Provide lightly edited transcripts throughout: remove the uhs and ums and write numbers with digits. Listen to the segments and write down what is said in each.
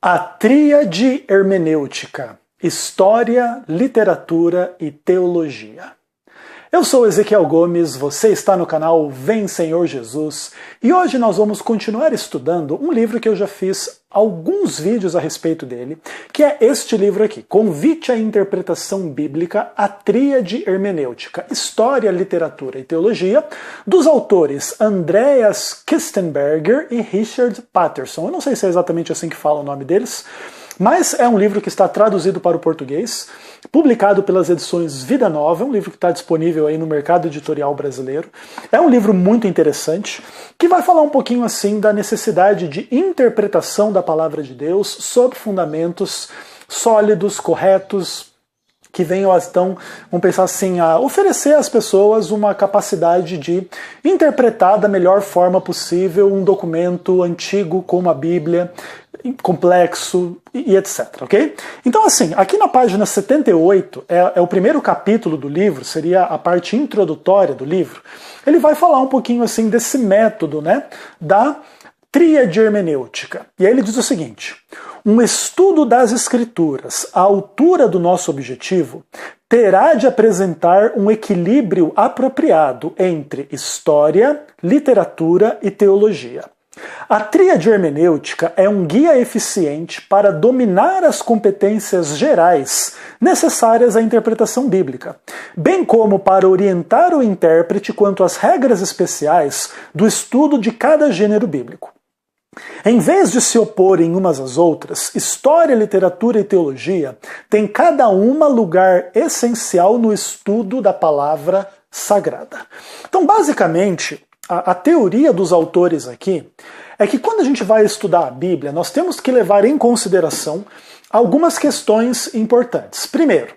A tríade hermenêutica: história, literatura e teologia. Eu sou Ezequiel Gomes, você está no canal Vem Senhor Jesus, e hoje nós vamos continuar estudando um livro que eu já fiz alguns vídeos a respeito dele, que é este livro aqui, Convite à Interpretação Bíblica, a Tríade Hermenêutica, História, Literatura e Teologia, dos autores Andreas Kistenberger e Richard Patterson. Eu não sei se é exatamente assim que fala o nome deles, mas é um livro que está traduzido para o português, publicado pelas edições Vida Nova, é um livro que está disponível aí no mercado editorial brasileiro. É um livro muito interessante, que vai falar um pouquinho assim da necessidade de interpretação da palavra de Deus sob fundamentos sólidos, corretos, que venham então, vamos pensar assim, a oferecer às pessoas uma capacidade de interpretar da melhor forma possível um documento antigo como a Bíblia, complexo e etc, ok? Então assim, aqui na página 78, é o primeiro capítulo do livro, seria a parte introdutória do livro. Ele vai falar um pouquinho assim desse método, né, da tríade hermenêutica. E aí ele diz o seguinte: um estudo das Escrituras à altura do nosso objetivo terá de apresentar um equilíbrio apropriado entre história, literatura e teologia. A tríade hermenêutica é um guia eficiente para dominar as competências gerais necessárias à interpretação bíblica, bem como para orientar o intérprete quanto às regras especiais do estudo de cada gênero bíblico. Em vez de se oporem umas às outras, história, literatura e teologia têm cada uma lugar essencial no estudo da palavra sagrada. Então, basicamente, a teoria dos autores aqui é que quando a gente vai estudar a Bíblia, nós temos que levar em consideração algumas questões importantes. Primeiro,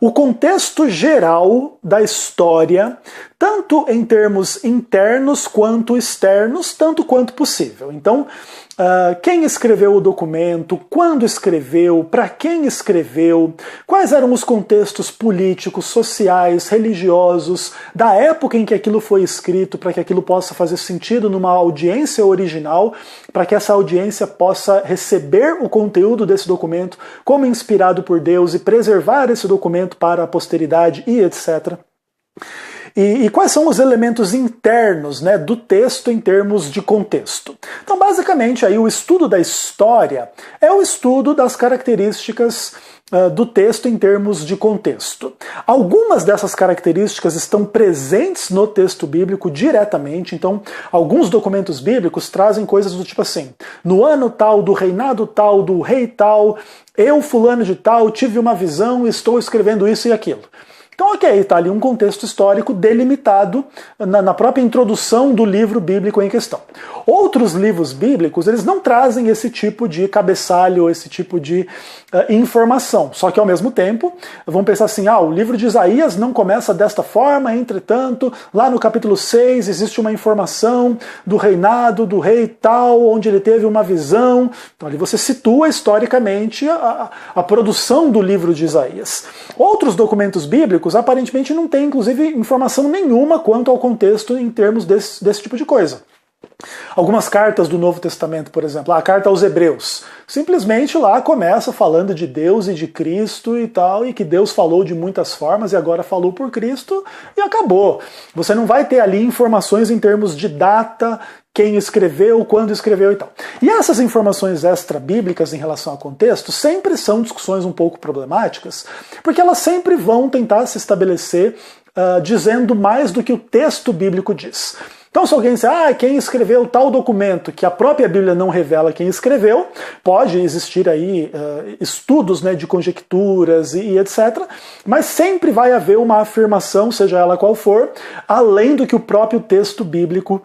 o contexto geral da história, tanto em termos internos quanto externos, tanto quanto possível. Então, quem escreveu o documento, quando escreveu, para quem escreveu, quais eram os contextos políticos, sociais, religiosos, da época em que aquilo foi escrito, para que aquilo possa fazer sentido numa audiência original, para que essa audiência possa receber o conteúdo desse documento como inspirado por Deus e preservar esse documento para a posteridade e etc. E quais são os elementos internos, né, do texto em termos de contexto? Então, basicamente, aí, o estudo da história é o estudo das características do texto em termos de contexto. Algumas dessas características estão presentes no texto bíblico diretamente, então alguns documentos bíblicos trazem coisas do tipo assim: no ano tal, do reinado tal, do rei tal, eu, fulano de tal, tive uma visão e estou escrevendo isso e aquilo. Então, ok, está ali um contexto histórico delimitado na própria introdução do livro bíblico em questão. Outros livros bíblicos, eles não trazem esse tipo de cabeçalho, esse tipo de informação. Só que, ao mesmo tempo, vamos pensar assim, o livro de Isaías não começa desta forma, entretanto, lá no capítulo 6 existe uma informação do reinado do rei tal, onde ele teve uma visão. Então, ali você situa historicamente a produção do livro de Isaías. Outros documentos bíblicos aparentemente não tem, inclusive, informação nenhuma quanto ao contexto em termos desse tipo de coisa. Algumas cartas do Novo Testamento, por exemplo, a carta aos Hebreus, simplesmente lá começa falando de Deus e de Cristo e tal, e que Deus falou de muitas formas e agora falou por Cristo e acabou. Você não vai ter ali informações em termos de data, quem escreveu, quando escreveu e tal. E essas informações extra-bíblicas em relação ao contexto sempre são discussões um pouco problemáticas, porque elas sempre vão tentar se estabelecer dizendo mais do que o texto bíblico diz. Então, se alguém diz, quem escreveu tal documento, que a própria Bíblia não revela quem escreveu, pode existir aí estudos, né, de conjecturas e etc., mas sempre vai haver uma afirmação, seja ela qual for, além do que o próprio texto bíblico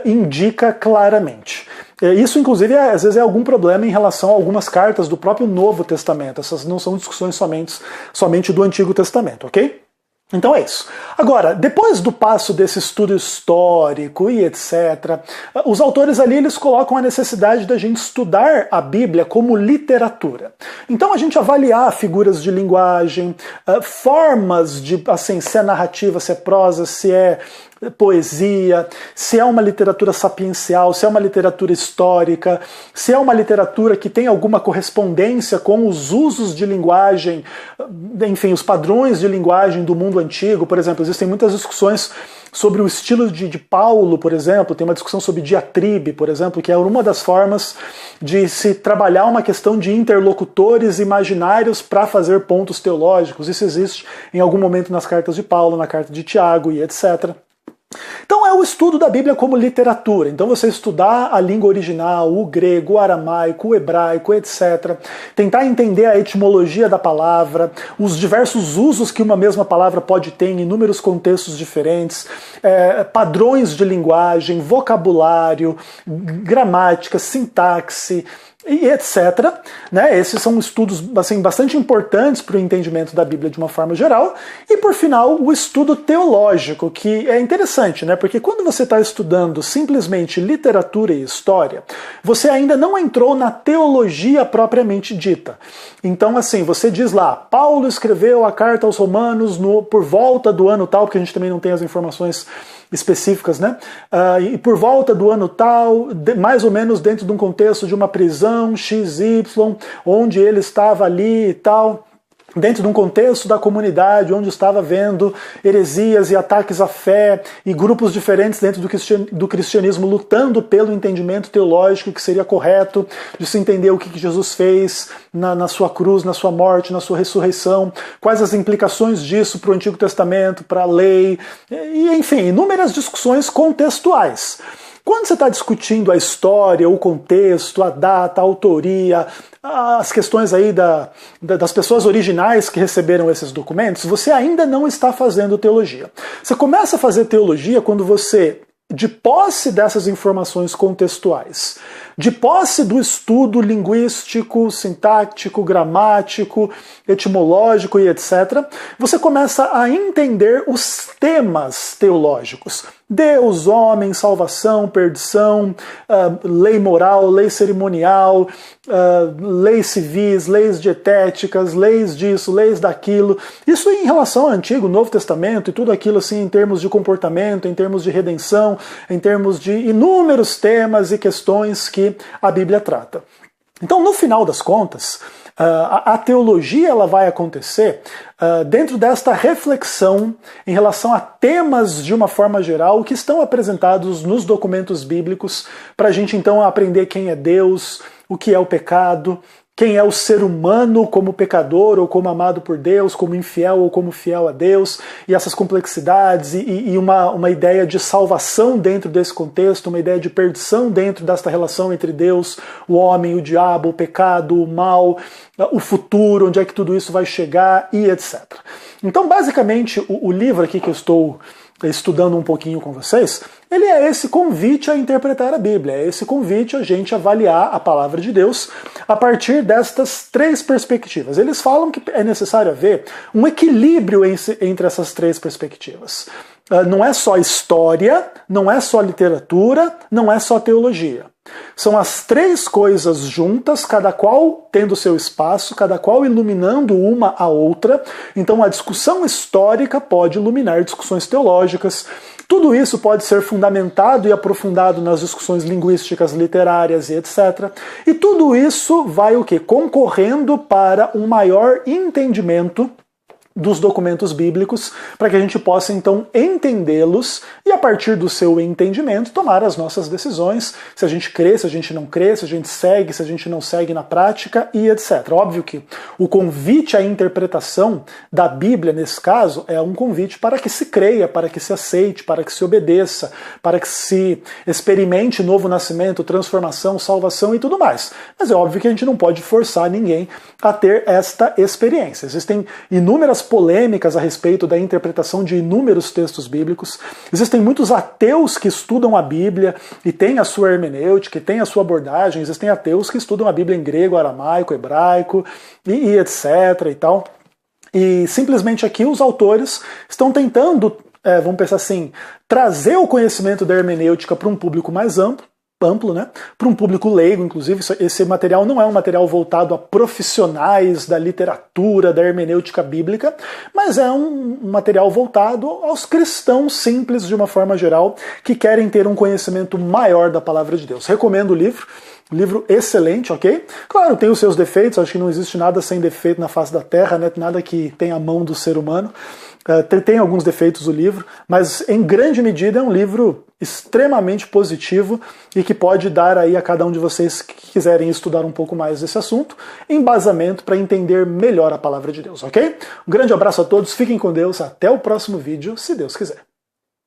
indica claramente. Isso, inclusive, às vezes é algum problema em relação a algumas cartas do próprio Novo Testamento. Essas não são discussões somente do Antigo Testamento, ok? Então é isso. Agora, depois do passo desse estudo histórico e etc., os autores ali eles colocam a necessidade da gente estudar a Bíblia como literatura. Então a gente avaliar figuras de linguagem, formas de, assim, se é narrativa, se é prosa, se é poesia, se é uma literatura sapiencial, se é uma literatura histórica, se é uma literatura que tem alguma correspondência com os usos de linguagem, enfim, os padrões de linguagem do mundo antigo. Por exemplo, existem muitas discussões sobre o estilo de Paulo, por exemplo, tem uma discussão sobre diatribe, por exemplo, que é uma das formas de se trabalhar uma questão de interlocutores imaginários para fazer pontos teológicos. Isso existe em algum momento nas cartas de Paulo, na carta de Tiago e etc. Então é o estudo da Bíblia como literatura. Então você estudar a língua original, o grego, o aramaico, o hebraico, etc. Tentar entender a etimologia da palavra, os diversos usos que uma mesma palavra pode ter em inúmeros contextos diferentes, padrões de linguagem, vocabulário, gramática, sintaxe, e etc. Né? Esses são estudos assim, bastante importantes para o entendimento da Bíblia de uma forma geral. E, por final, o estudo teológico, que é interessante, né? Porque quando você está estudando simplesmente literatura e história, você ainda não entrou na teologia propriamente dita. Então, assim, você diz lá, Paulo escreveu a carta aos Romanos por volta do ano tal, porque a gente também não tem as informações específicas, né? E por volta do ano tal, mais ou menos dentro de um contexto de uma prisão XY, onde ele estava ali e tal, dentro de um contexto da comunidade onde estava havendo heresias e ataques à fé e grupos diferentes dentro do cristianismo lutando pelo entendimento teológico que seria correto de se entender o que Jesus fez na sua cruz, na sua morte, na sua ressurreição, quais as implicações disso para o Antigo Testamento, para a lei, e enfim, inúmeras discussões contextuais. Quando você está discutindo a história, o contexto, a data, a autoria, as questões aí das pessoas originais que receberam esses documentos, você ainda não está fazendo teologia. Você começa a fazer teologia quando você, de posse dessas informações contextuais, de posse do estudo linguístico, sintático, gramático, etimológico e etc., você começa a entender os temas teológicos. Deus, homem, salvação, perdição, lei moral, lei cerimonial, leis civis, leis dietéticas, leis disso, leis daquilo. Isso em relação ao Antigo, Novo Testamento e tudo aquilo assim em termos de comportamento, em termos de redenção, em termos de inúmeros temas e questões que a Bíblia trata. Então, no final das contas, a teologia ela vai acontecer dentro desta reflexão em relação a temas de uma forma geral que estão apresentados nos documentos bíblicos para a gente então aprender quem é Deus, o que é o pecado, quem é o ser humano como pecador ou como amado por Deus, como infiel ou como fiel a Deus, e essas complexidades e uma ideia de salvação dentro desse contexto, uma ideia de perdição dentro desta relação entre Deus, o homem, o diabo, o pecado, o mal, o futuro, onde é que tudo isso vai chegar e etc. Então, basicamente, o livro aqui que eu estou estudando um pouquinho com vocês, ele é esse convite a interpretar a Bíblia, é esse convite a gente avaliar a palavra de Deus a partir destas três perspectivas. Eles falam que é necessário haver um equilíbrio entre essas três perspectivas. Não é só história, não é só literatura, não é só teologia. São as três coisas juntas, cada qual tendo seu espaço, cada qual iluminando uma a outra. Então a discussão histórica pode iluminar discussões teológicas. Tudo isso pode ser fundamentado e aprofundado nas discussões linguísticas, literárias e etc. E tudo isso vai o quê? Concorrendo para um maior entendimento dos documentos bíblicos, para que a gente possa então entendê-los e a partir do seu entendimento tomar as nossas decisões, se a gente crê, se a gente não crê, se a gente segue, se a gente não segue na prática e etc. Óbvio que o convite à interpretação da Bíblia, nesse caso, é um convite para que se creia, para que se aceite, para que se obedeça, para que se experimente novo nascimento, transformação, salvação e tudo mais. Mas é óbvio que a gente não pode forçar ninguém a ter esta experiência. Existem inúmeras polêmicas a respeito da interpretação de inúmeros textos bíblicos. Existem muitos ateus que estudam a Bíblia e têm a sua hermenêutica, e têm a sua abordagem. Existem ateus que estudam a Bíblia em grego, aramaico, hebraico e etc. e tal. E simplesmente aqui os autores estão tentando, vamos pensar assim, trazer o conhecimento da hermenêutica para um público mais amplo. amplo, né? Para um público leigo, inclusive. Esse material não é um material voltado a profissionais da literatura, da hermenêutica bíblica, mas é um material voltado aos cristãos simples, de uma forma geral, que querem ter um conhecimento maior da palavra de Deus. Recomendo o livro. Livro excelente, ok? Claro, tem os seus defeitos, acho que não existe nada sem defeito na face da Terra, né? Nada que tenha a mão do ser humano. Tem alguns defeitos o livro, mas em grande medida é um livro extremamente positivo e que pode dar aí a cada um de vocês que quiserem estudar um pouco mais desse assunto, embasamento para entender melhor a palavra de Deus, ok? Um grande abraço a todos, fiquem com Deus, até o próximo vídeo, se Deus quiser.